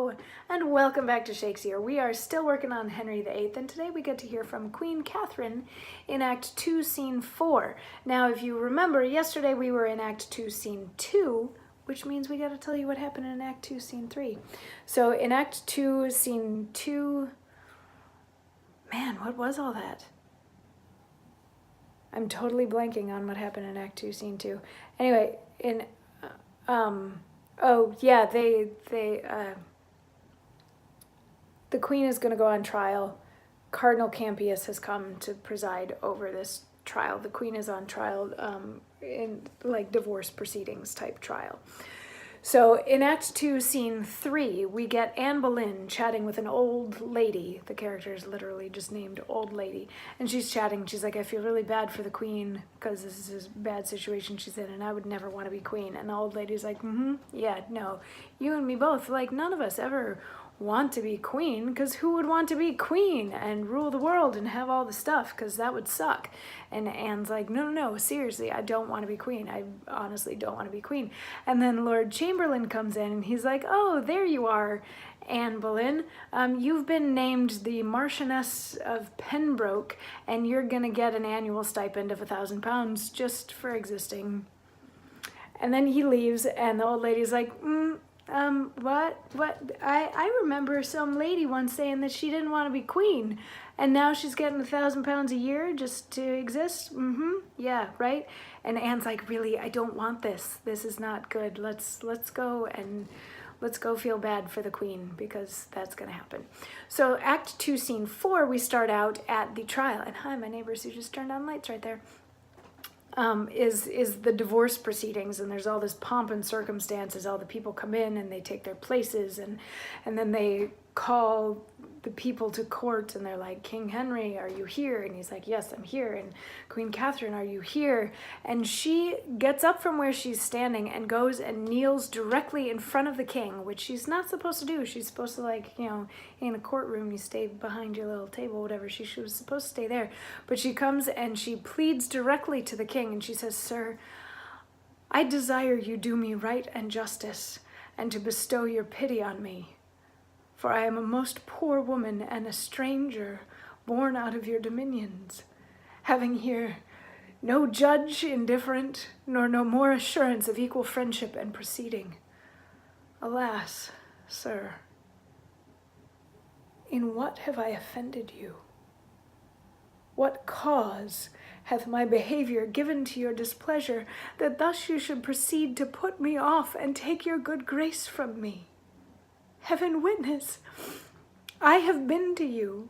Hello, and welcome back to Shakesyear. We are still working on Henry VIII, and today we get to hear from Queen Katherine in Act 2, Scene 4. Now, if you remember, yesterday we were in Act 2, Scene 2, which means we got to tell you what happened in Act 2, Scene 3. So in Act 2, Scene 2, man, what was all that? I'm totally blanking on what happened in Act 2, Scene 2. Anyway, in, oh, yeah, the Queen is going to go on trial. Cardinal Campius has come to preside over this trial. The Queen is on trial in like divorce proceedings type trial. So in Act 2, Scene 3, we get Anne Boleyn chatting with an old lady. The character is literally just named Old Lady. And she's chatting. She's like, I feel really bad for the Queen because this is a bad situation she's in and I would never want to be Queen. And the old lady's like, yeah, no, you and me both. Like, none of us ever want to be Queen, because who would want to be Queen and rule the world and have all the stuff, because that would suck. And Anne's like, no, seriously, I don't want to be Queen. I honestly don't want to be Queen. And then Lord Chamberlain comes in and he's like, oh, there you are, Anne Boleyn. You've been named the Marchioness of Pembroke and you're gonna get an annual stipend of £1,000 just for existing. And then he leaves and the old lady's like, what? I remember some lady once saying that she didn't want to be Queen, and now she's getting £1,000 a year just to exist. Yeah, right. And Anne's like, really, I don't want this. This is not good. Let's go feel bad for the Queen, because that's gonna happen. So Act 2, Scene 4, we start out at the trial. And hi, my neighbors who just turned on lights right there. Is the divorce proceedings, and there's all this pomp and circumstances. All the people come in and they take their places, and then they call the people to court and they're like, King Henry, are you here? And he's like, yes, I'm here. And Queen Katherine, are you here? And she gets up from where she's standing and goes and kneels directly in front of the king, which she's not supposed to do. She's supposed to, like, you know, in a courtroom, you stay behind your little table, whatever. She was supposed to stay there. But she comes and she pleads directly to the king and she says, sir, I desire you do me right and justice and to bestow your pity on me. For I am a most poor woman and a stranger born out of your dominions, having here no judge indifferent, nor no more assurance of equal friendship and proceeding. Alas, sir, in what have I offended you? What cause hath my behavior given to your displeasure, that thus you should proceed to put me off and take your good grace from me? Heaven witness, I have been to you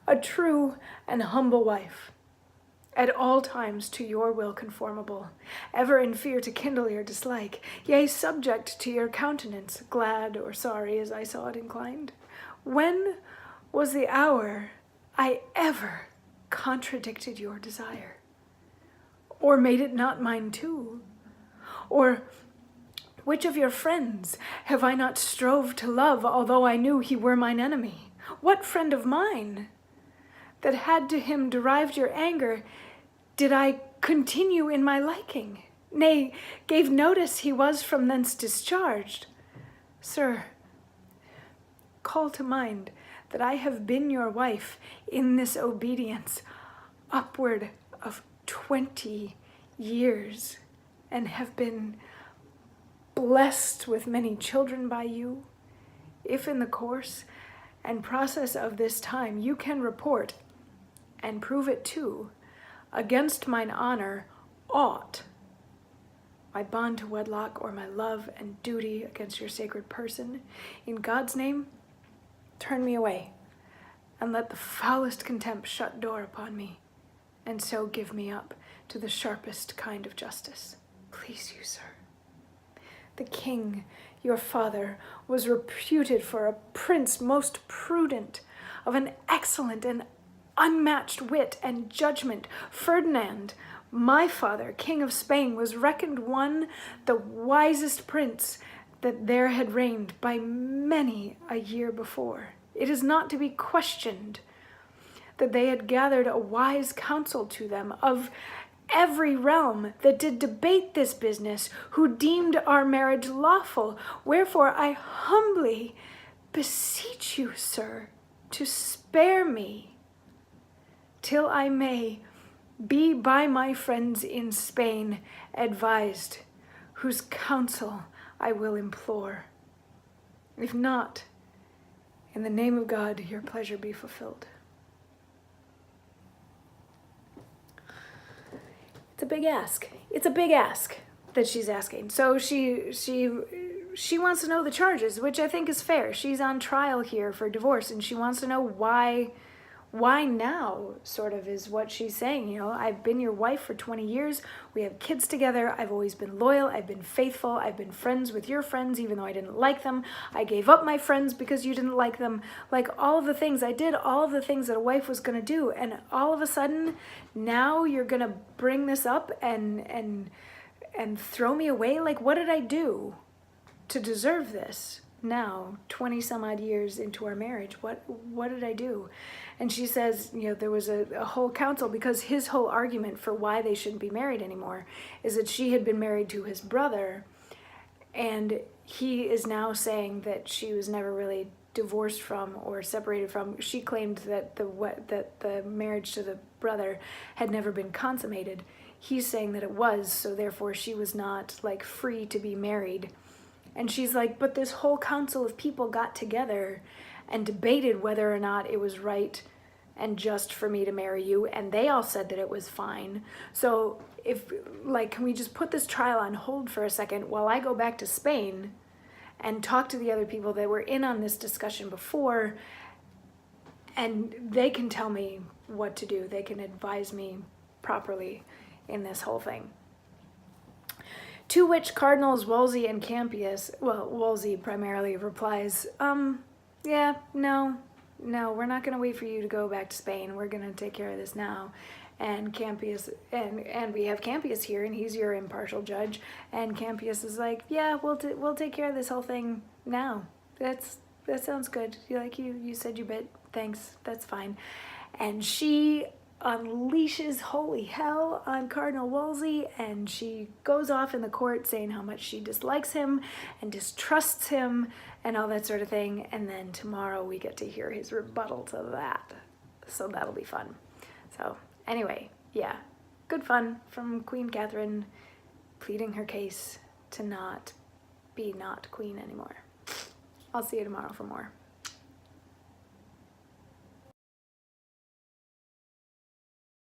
a true and humble wife, at all times to your will conformable, ever in fear to kindle your dislike, yea, subject to your countenance, glad or sorry as I saw it inclined. When was the hour I ever contradicted your desire, or made it not mine too? Or which of your friends have I not strove to love, although I knew he were mine enemy? What friend of mine that had to him derived your anger did I continue in my liking? Nay, gave notice he was from thence discharged. Sir, call to mind that I have been your wife in this obedience upward of 20 years, and have been blessed with many children by you. If in the course and process of this time you can report, and prove it too, against mine honor aught, my bond to wedlock or my love and duty against your sacred person, in God's name, turn me away, and let the foulest contempt shut door upon me, and so give me up to the sharpest kind of justice. Please you, sir. The king, your father, was reputed for a prince most prudent, of an excellent and unmatched wit and judgment. Ferdinand, my father, king of Spain, was reckoned one the wisest prince that there had reigned by many a year before. It is not to be questioned that they had gathered a wise council to them of every realm that did debate this business, who deemed our marriage lawful. Wherefore I humbly beseech you, sir, to spare me, till I may be by my friends in Spain advised, whose counsel I will implore. If not, in the name of God, your pleasure be fulfilled. It's a big ask. It's a big ask that she's asking. So she wants to know the charges, which I think is fair. She's on trial here for divorce, and she wants to know why now, sort of, is what she's saying. You know, I've been your wife for 20 years. We have kids together. I've always been loyal. I've been faithful. I've been friends with your friends, even though I didn't like them. I gave up my friends because you didn't like them. Like, all of the things, I did all of the things that a wife was going to do. And all of a sudden, now you're going to bring this up and throw me away? Like, what did I do to deserve this? Now, 20 some odd years into our marriage, what did I do? And she says, you know, there was a whole council, because his whole argument for why they shouldn't be married anymore is that she had been married to his brother, and he is now saying that she was never really divorced from or separated from. She claimed that the marriage to the brother had never been consummated. He's saying that it was, so therefore she was not, like, free to be married. And she's like, but this whole council of people got together and debated whether or not it was right and just for me to marry you, and they all said that it was fine. So if, like, can we just put this trial on hold for a second while I go back to Spain and talk to the other people that were in on this discussion before, and they can tell me what to do. They can advise me properly in this whole thing. To which Cardinals Wolsey and Campius, well, Wolsey primarily, replies, yeah, no, we're not going to wait for you to go back to Spain. We're going to take care of this now. And Campius, and we have Campius here, and he's your impartial judge. And Campius is like, yeah, we'll take care of this whole thing now. That sounds good. You said your bit. Thanks. That's fine. And she unleashes holy hell on Cardinal Wolsey, and she goes off in the court saying how much she dislikes him and distrusts him and all that sort of thing. And then tomorrow we get to hear his rebuttal to that. So that'll be fun. So anyway, yeah, good fun from Queen Katherine pleading her case to not be queen anymore. I'll see you tomorrow for more.